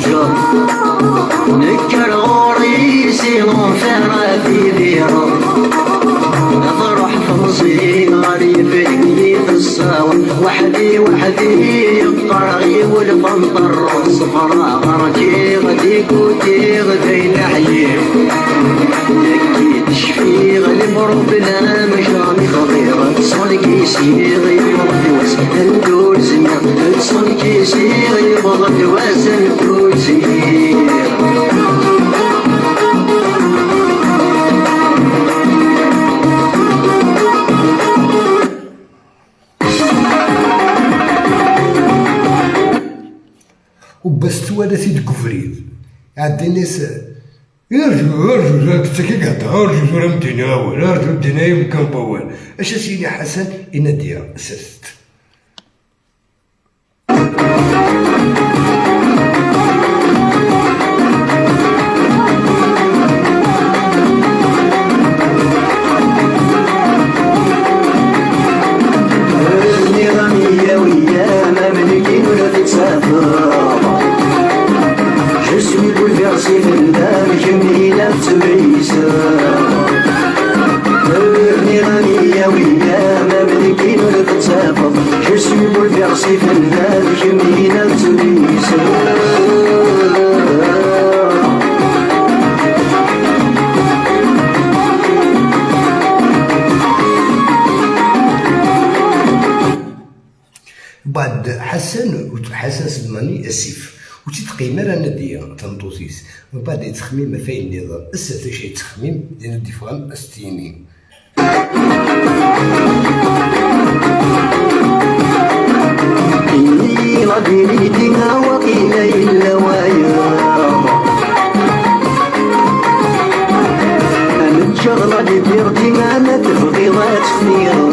الجر نكر غوريسي غنفر في ديرو افرح فرصي غادي فيني في الصاوة وحدي يقرغي والفنطر الصفرا غرجي غدي كوتي غدي نحيي نكي تشفي غنمر بلا مشامي خضيرة صونكي سيغي مغدوس ندور زيا صونكي سيغي مغدوس ندور زيا وبس توالى سيد كفريد عاد الناس ارجو راك تسكي قطع ارجو راه مدينا ولا ارجو مدينا يمكن طوال اش سيدي حسن ان دير سست Je suis bouleversé, fanal, je m'y naturalise. بعد حسن سلماني اسيف وتتقيم راه نديا تنطوسيس من بعد يتخميم ما فاين النظام اسا شي تخميم ديال الديفران استيني إني غادي دينا وقيل إلا ويا أنا الشغلة اللي ديرتي ما تبغي غاتخفيها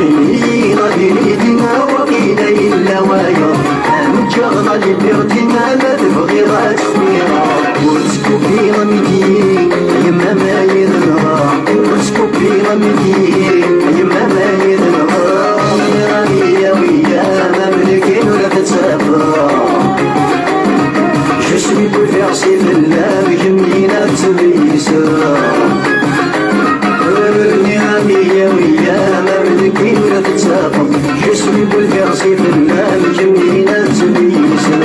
إني غادي دينا وقيل إلا ويا أنا الشغلة اللي ديرتي ما تبغي غاتخفيها وتسكوبي غمدي يما ما يدرى وتسكوبي غمدي يما ما يدرى راني ويا ما ملكين ولا تتسافر Je suis bouleversé في اللام جميلة تبيسا راني ويا ما ملكين ولا تتسافر Je suis bouleversé في اللام جميلة تبيسا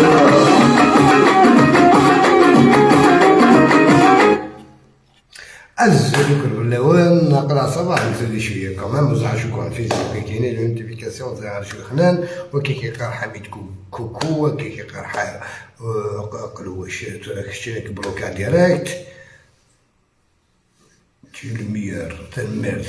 الزلوك الأولوان نقرا صباح نسالي شويه كمان مزعج شكون في زوج كاينين لونتيفيكاسيون زعر شو خنان وكي كيقرا حميد كوكو وكي كيقرا قالوا واش اشتراك بلوكا ديريكت تي الميور تنمرت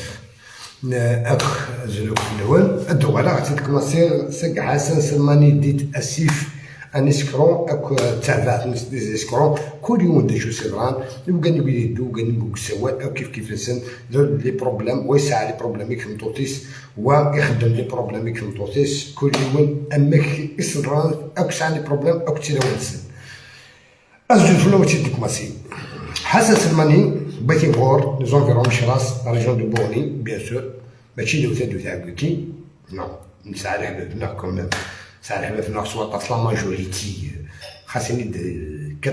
اك زلوك الأولوان الدو على عطيتك مصير سق حسن سلماني ديت اسيف ان اسكرون اكو تابعت دي اسكرون كل يوم ديشو سيران يبقى نقول يدو كان نقول سواء او كيف لسان لي بروبليم ويسعى لي بروبليم يخمطوتيس ويخدم لي بروبليم يخمطوتيس كل يوم امك اسران او سعى لي بروبليم او تيراونسن ازجل فلو تيديك ماسي حسن سلماني بيتي بور لي زونفيرون مشراس لا ريجون دو بوني بيان سور ماشي لو تادو تاع كوكي نو نسعى لحبابنا كوميم ساعة حبابنا صوت اصلا ماجوريتي خاصني 99.99%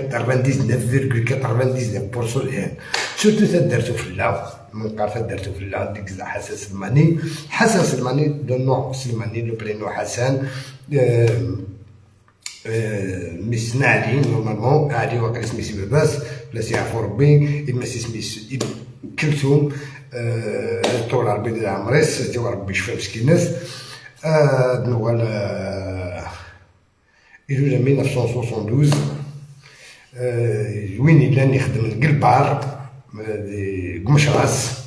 سورتو تدرتو في الله من قار تدرتو في الله ديك حسن سلماني حسن سلماني دو نو سلماني لو برينو حسن ميسنا علي نورمالمون علي واقع سميتي باباس بلا سيعرفو ربي إما سميت كلثوم طول ربي ديال عمريس تيوا ربي يشفى مسكينات نوال إلى 1972 وين يلان يخدم القلبار قمشراس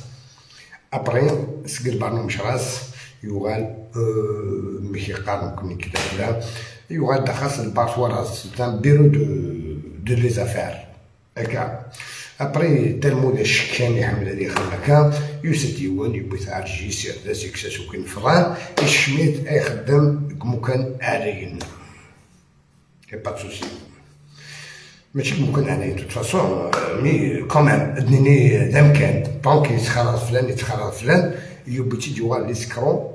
أبري سقلبار مشراس يوغال ماشي قارن كوني كدا يوغال دخل البارسواراس تاع بيرو دو لي زافير هكا ابري تلمود الشكان يحمل هذه خلكا يوسف ديوان يبوث عرجي يسير داس يكساس وكين فران الشميت اي خدم مكان علينا كي با سوسي ماشي ممكن عليا توت فاسون مي كومام ادنيني دامكان طونك يتخرج فلان يتخرج فلان يبوتي ديوان لي سكرون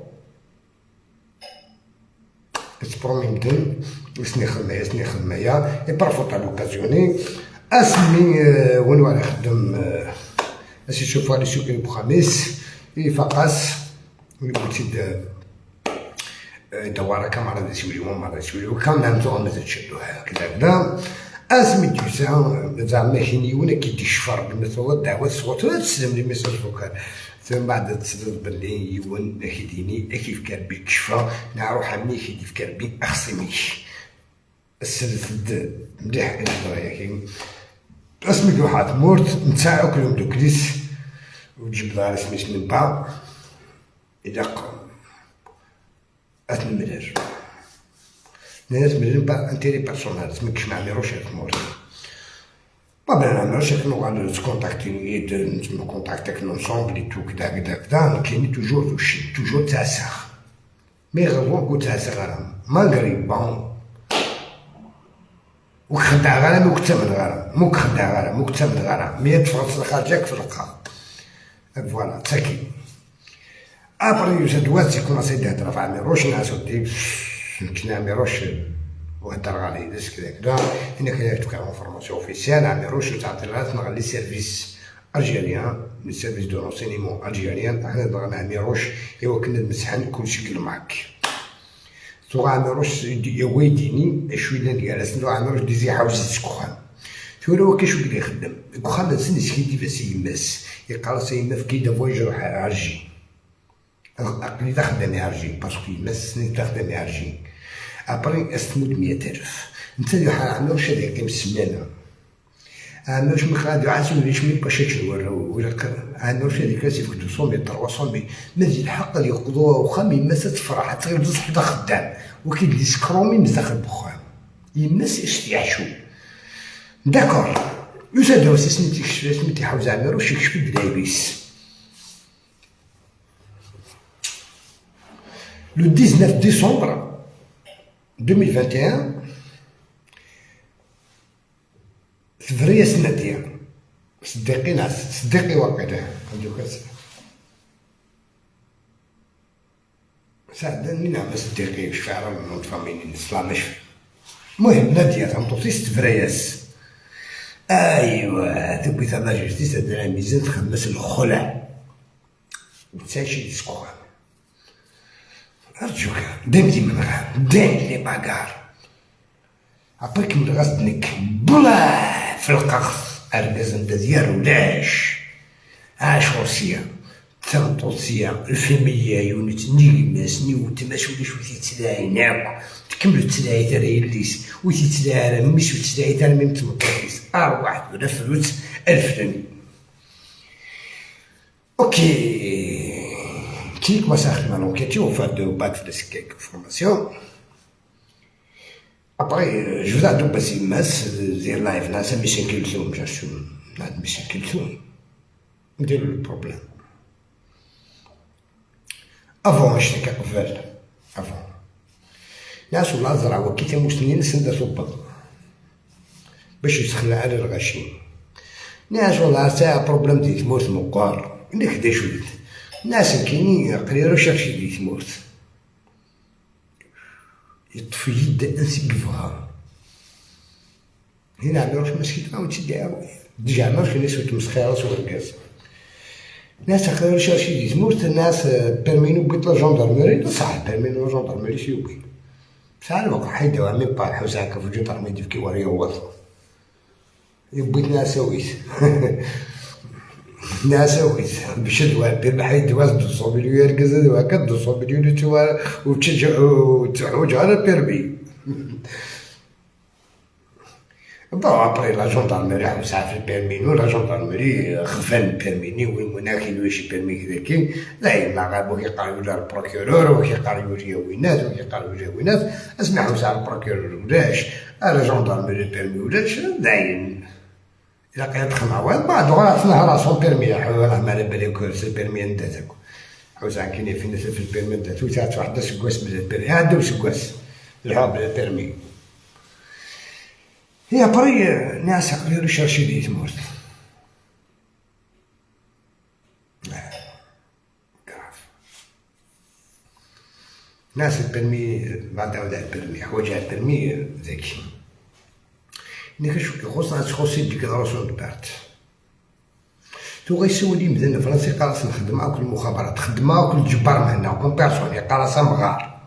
تبروميمتن سني خدمايا اي بارفو تاع لوكازيوني اسمي وين راه يخدم اش يشوفوا لي سوق الخميس يفقس ويبتد دوارة كاميرا يسوليو كان نعمتو مازال تشدوها كذا اسمي دوسا زعما كينيونا كيدي الشفر بالمثل دعوة الصوت تسلم لي ميساج فوكال ثم بعد تصدق باللي يون كيديني كيف كان بيك شفا نروح عمي كيف كان بي اخصميش السلسل مليح الهضره ياكي اسمي دوحات مورت نتاع كلهم دوكليس وتجيب دار سميت من بعد إذا أتنمرر ناس من بعد انتيري بيرسونال سميكش مع ميروش مورت طبعا انا ماشي كنو غادي تكونتاكتيني نتما كونتاكتك لونسومبل اي تو كدا كاين توجور تاسخ مي غير كنت تاسخ غير مالغري بون وخدع غير مكتمل غير مكخدع غير مكتمل غير 100 فرنسا خارجك في القاع فوالا تاكي ابري يوسد كوماسي يهضر في عميروش ناس ودي كنا عميروش وهدر غالي داس كذا هنا كاين انفورماسيون اوفيسيال عميروش تعطي لها لي سيرفيس الجيريان لي سيرفيس دو رونسينيمون الجيريان حنا هضرنا مع عميروش ايوا كنا نمسحن كلشي كيلو معاك تو عميروش هو يديني شويه جالس ندو عميروش ديزي حاوز تسكخان هو كيشوف اللي يخدم كخان نسني كي كيفاش يماس يقرا سيما في كي دافواج يروح عرجي عقلي تخدم عرجي باسكو يمسني تخدم عرجي ابري استمد 100,000 انت اللي حال عمروش هذاك كيما السمانه عمروش ما غادي عاسم ليش مي باش تشورو ولا عمروش هذيك كاسيف 200 300 ما ذي الحق اللي يقضوها وخا ما تفرح تغير بصح حدا خدام وكاين اللي سكرومي مزاخ بخام يمس يستيعشو داكور يسادو سميتي حوز عمروش يكشف الدرايبيس لو 19 ديسمبر 2021 فبراير سنتيا صدقي ناس صدقي واقيلا عندك ساعدني نعم صدقي واش فعلا نوض فاميني نصلا مش المهم نادية تمطوطيس فبراير ايوا دوبي تا ماجستيس هاد ميزان تخمس الخلع وتساشي تسكوها أرجوك دمتي من غير داير لي باكار عطيك من غزنك بلا في القخص أرقز انت ديال ولاش عاشورسيا تغطوسيا الفاميليا يونت نيماس نيوت ماش وليش وتي تلاعي ناكو تكملو تلاعي ترى يليس وتي تلاعي ميس وتلاعي ترى ميم تمطيس واحد ولا فلوس 1000 درهم اوكي كي كماسا خدمة لونكيتي وفات دو باك في لاسكيك فورماسيون ابري جو فدا دوبا سيماس دير لايف ناس ميشن كيلثوم جاشو ناد ميشن كيلثوم نديرو البروبليم افون اشتكى قبل افون ناس ولا زرع وكي تموسنين سندا صوبا باش يسخن على الغاشين ناس ولا ساعة بروبليم دي تموت مقار انك دا شويت ناس كاينين قريرو شاكشي دي تموت يطفي يد انسيكفها هنا عمروش مسكين او تدعوا ديجا عمروش كاين ناس تمسخيره صور كاس ناس قريرو شاكشي دي تموت الناس بيرمينو قلت لا جوندارميري صح بيرمينو جوندارميري سيوكي بصح الوقت حيداو عمي با حوس هكا في الجدار كي وريه وصل يبيت ناسويت ناسويت باش دوال بحال دوال 200 مليون يركز هكا 200 مليون توال وتعوج على البيرمي بون ابري لا جوندارميري حوس في البيرمي لا جوندارميري خفان البيرميني وين كاين واش بيرمي كذا كاين لا يلا غير كيقاريو على البروكيرور وكيقاريو ليا وينات وكيقاريو ليا وينات اسمع حوس على البروكيرور ولاش على جوندارميري البيرمي ولاش داين إلا كانت خماوات بعد عرفنا راسهم بيرمي راه ما على بالك سي البيرمي نداتك حوس كاين في ناس في البيرمي نداتو تاع واحد سكواس من البيرمي عندو سكواس الحب البيرمي هي بري ناس يقدروا يشرشوا دي تموت ناس البرمي بعد عاود على البرمي حوايج على البرمي ذكي ملي كنشوف خصنا تخصي ديكلاراسيون دو بارت تو غيسولي مزال الفرنسي قراص نخدم معاك المخابرات خدمة وكل جبار مهنا وكون بيرسون قراصة مغار